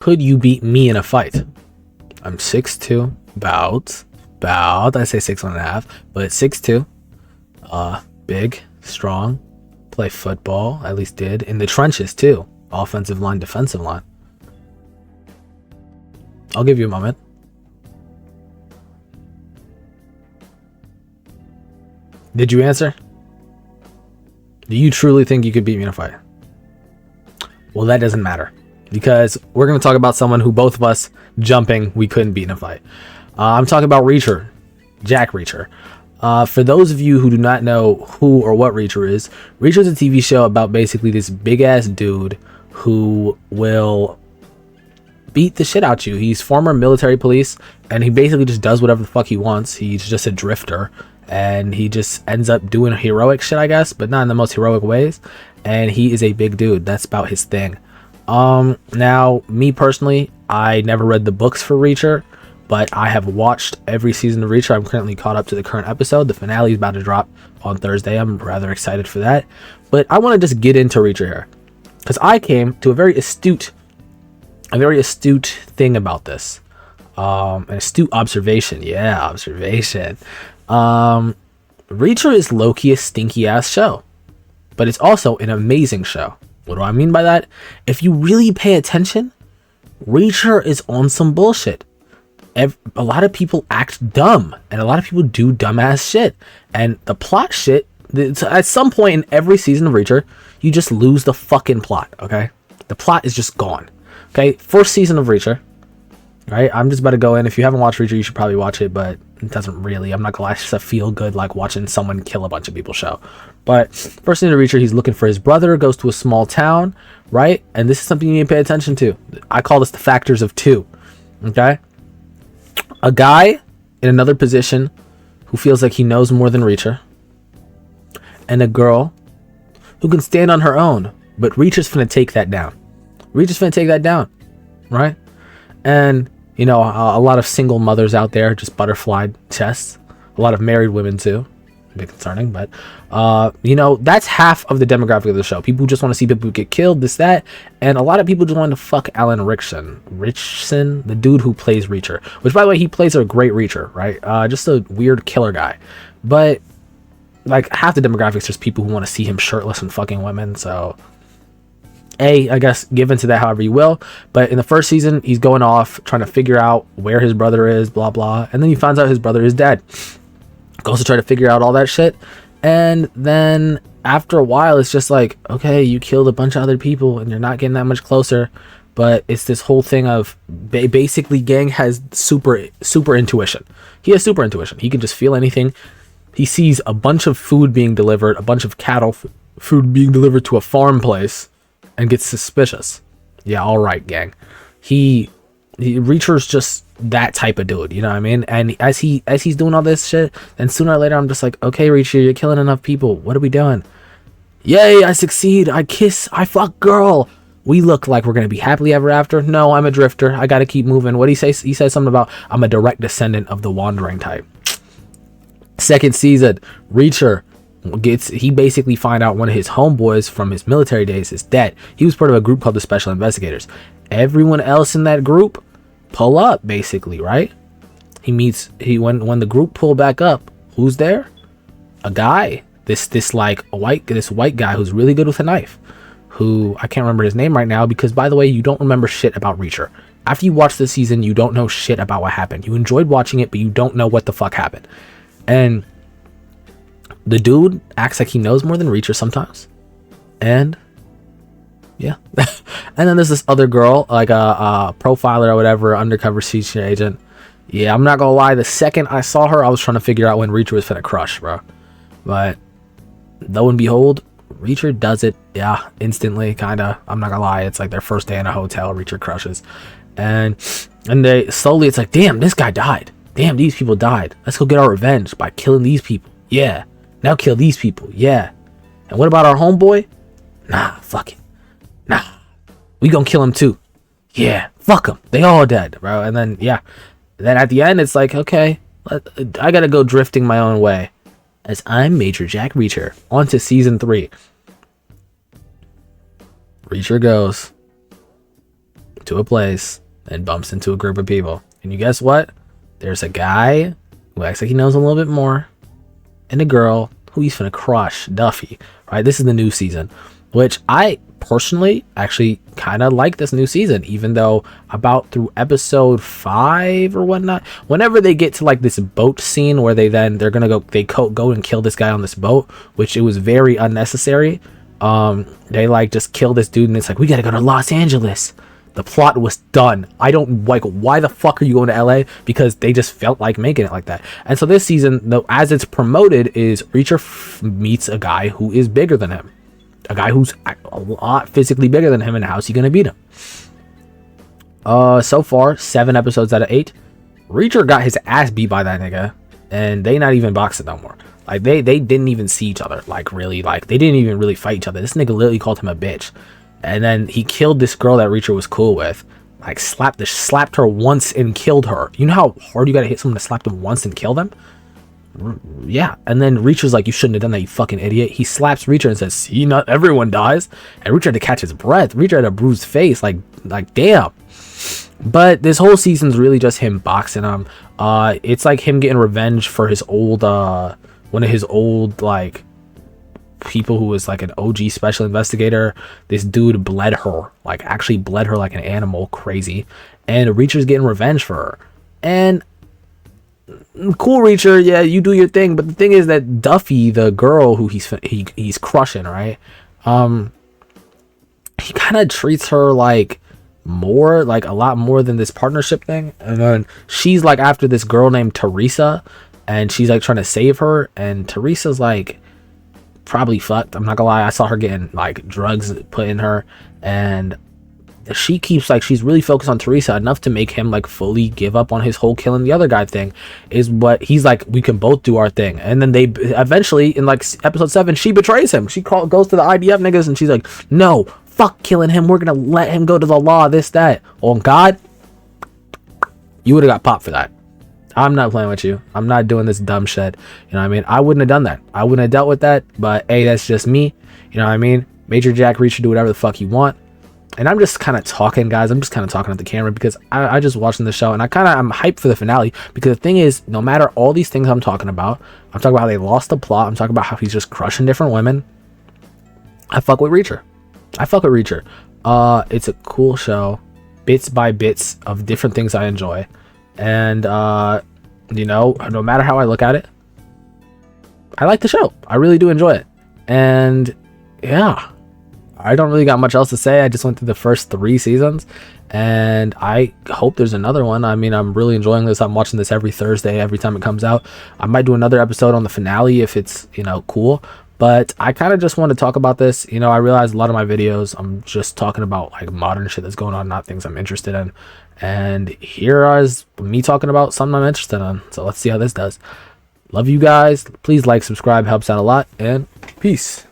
Could you beat me in a fight? I'm 6'2", about, I say 6.5, but 6'2", big, strong, play football, at least did, in the trenches too, offensive line, defensive line. I'll give you a moment. Did you answer? Do you truly think you could beat me in a fight? Well, that doesn't matter, because we're going to talk about someone who both of us jumping we couldn't beat in a fight. I'm talking about Reacher, Jack Reacher. For those of you who do not know who or what Reacher is a TV show about basically this big ass dude who will beat the shit out you. He's former military police, and he basically just does whatever the fuck he wants. He's just a drifter, and he just ends up doing heroic shit, I guess, but not in the most heroic ways. And he is a big dude. That's about his thing. Now, me personally, I never read the books for Reacher, but I have watched every season of Reacher. I'm currently caught up to the current episode. The finale is about to drop on Thursday. I'm rather excited for that. But I want to just get into Reacher here, because I came to a very astute thing about this. An astute observation. Yeah, observation. Reacher is low-key a stinky ass show, but it's also an amazing show. What do I mean by that? If you really pay attention, Reacher is on some bullshit. A lot of people act dumb, and a lot of people do dumbass shit. And the plot shit, at some point in every season of Reacher, you just lose the fucking plot, okay? The plot is just gone. Okay, first season of Reacher, right? I'm just about to go in. If you haven't watched Reacher, you should probably watch it, but it doesn't really. I'm not gonna lie, it's just a feel good, like watching someone kill a bunch of people show. But first season of Reacher, he's looking for his brother, goes to a small town, right? And this is something you need to pay attention to. I call this the factors of two, okay? A guy in another position who feels like he knows more than Reacher, and a girl who can stand on her own, but Reacher's finna take that down. Reacher's finna take that down, right? And, you know, a lot of single mothers out there, just butterfly chests. A lot of married women too. A bit concerning, but, you know, that's half of the demographic of the show. People just want to see people get killed, this, that. And a lot of people just want to fuck Alan Ritchson, the dude who plays Reacher. Which, by the way, he plays a great Reacher, right? Just a weird killer guy. But, like, half the demographic is just people who want to see him shirtless and fucking women, so... I guess give into that however you will. But in the first season, he's going off trying to figure out where his brother is, blah blah, and then he finds out his brother is dead. Goes to try to figure out all that shit, and then after a while, it's just like, okay, you killed a bunch of other people, and you're not getting that much closer. But it's this whole thing of basically, Gang has super intuition. He has super intuition. He can just feel anything. He sees a bunch of food being delivered, a bunch of cattle food being delivered to a farm place, and gets suspicious. Yeah, all right, Gang. Reacher's just that type of dude, you know what I mean? And as he's doing all this shit, then sooner or later I'm just like, okay, Reacher, you're killing enough people. What are we doing? Yay, I succeed. I fuck girl. We look like we're gonna be happily ever after. No, I'm a drifter. I gotta keep moving. What he says? He says something about I'm a direct descendant of the wandering type. Second season, Reacher he basically find out one of his homeboys from his military days is dead. He was part of a group called the Special Investigators. Everyone else in that group pull up, basically, right? When the group pull back up, who's there? A guy. This white guy who's really good with a knife. Who I can't remember his name right now, because by the way, you don't remember shit about Reacher. After you watch this season, you don't know shit about what happened. You enjoyed watching it, but you don't know what the fuck happened. And the dude acts like he knows more than Reacher sometimes. And yeah. And then there's this other girl, like a profiler or whatever, undercover secret agent. Yeah, I'm not gonna lie, the second I saw her, I was trying to figure out when Reacher was finna crush, bro. But lo and behold, Reacher does it, yeah, instantly, kinda. I'm not gonna lie, it's like their first day in a hotel, Reacher crushes. And they slowly, it's like, damn, this guy died. Damn, these people died. Let's go get our revenge by killing these people. Yeah. Now kill these people. Yeah. And what about our homeboy? Nah, fuck it. Nah. We gonna kill him too. Yeah. Fuck them. They all dead, bro. And then, yeah. Then at the end, it's like, okay, I gotta go drifting my own way. As I'm Major Jack Reacher. On to season 3. Reacher goes. to a place and bumps into a group of people. And you guess what? There's a guy who acts like he knows a little bit more, and a girl who he's finna crush, Duffy. Right? This is the new season, which I personally actually kind of like this new season, even though about through episode 5 or whatnot, whenever they get to like this boat scene where they're gonna go and kill this guy on this boat, which it was very unnecessary. They like just kill this dude and it's like, we gotta go to Los Angeles. The plot was done. I don't like, why the fuck are you going to LA? Because they just felt like making it like that. And so this season, though, as it's promoted, is Reacher meets a guy who is bigger than him, a guy who's a lot physically bigger than him, and how's he gonna beat him? So far 7 episodes out of 8, Reacher got his ass beat by that nigga, and they not even boxing no more. Like they didn't even see each other, like really, like they didn't even really fight each other. This nigga literally called him a bitch. And then he killed this girl that Reacher was cool with. Like slapped her once and killed her. You know how hard you gotta hit someone to slap them once and kill them? Yeah. And then Reacher's like, you shouldn't have done that, you fucking idiot. He slaps Reacher and says, see, not everyone dies. And Reacher had to catch his breath. Reacher had a bruised face. Like damn. But this whole season's really just him boxing him. It's like him getting revenge for his old one of his old like people who was like an OG special investigator. This dude bled her, like actually bled her like an animal, crazy. And Reacher's getting revenge for her. And cool, Reacher, yeah, you do your thing. But the thing is that Duffy, the girl who he's crushing, right? He kind of treats her like more, like a lot more than this partnership thing. And then she's like after this girl named Teresa, and she's like trying to save her. And Teresa's like probably fucked. I'm not gonna lie, I saw her getting like drugs put in her, and she keeps like, she's really focused on Teresa enough to make him like fully give up on his whole killing the other guy thing. Is what he's like, we can both do our thing. And then they eventually in like episode 7, she betrays him. She goes to the IDF niggas and she's like, no, fuck killing him, we're gonna let him go to the law, this, that. On God, you would have got popped for that. I'm not playing with you. I'm not doing this dumb shit. You know what I mean? I wouldn't have done that. I wouldn't have dealt with that. But hey, that's just me. You know what I mean? Major Jack Reacher, do whatever the fuck you want. And I'm just kind of talking, guys. I'm just kind of talking at the camera because I just watching the show, and I'm hyped for the finale. Because the thing is, no matter all these things I'm talking about how they lost the plot. I'm talking about how he's just crushing different women. I fuck with Reacher. It's a cool show. Bits by bits of different things I enjoy. And you know, no matter how I look at it, I like the show. I really do enjoy it. And yeah, I don't really got much else to say. I just went through the first 3 seasons, and I hope there's another one. I mean, I'm really enjoying this. I'm watching this every Thursday, every time it comes out. I might do another episode on the finale if it's, you know, cool. But I kind of just want to talk about this. You know, I realize a lot of my videos, I'm just talking about like modern shit that's going on, not things I'm interested in. And here is me talking about something I'm interested in. So let's see how this does. Love you guys. Please like, subscribe, helps out a lot. And peace.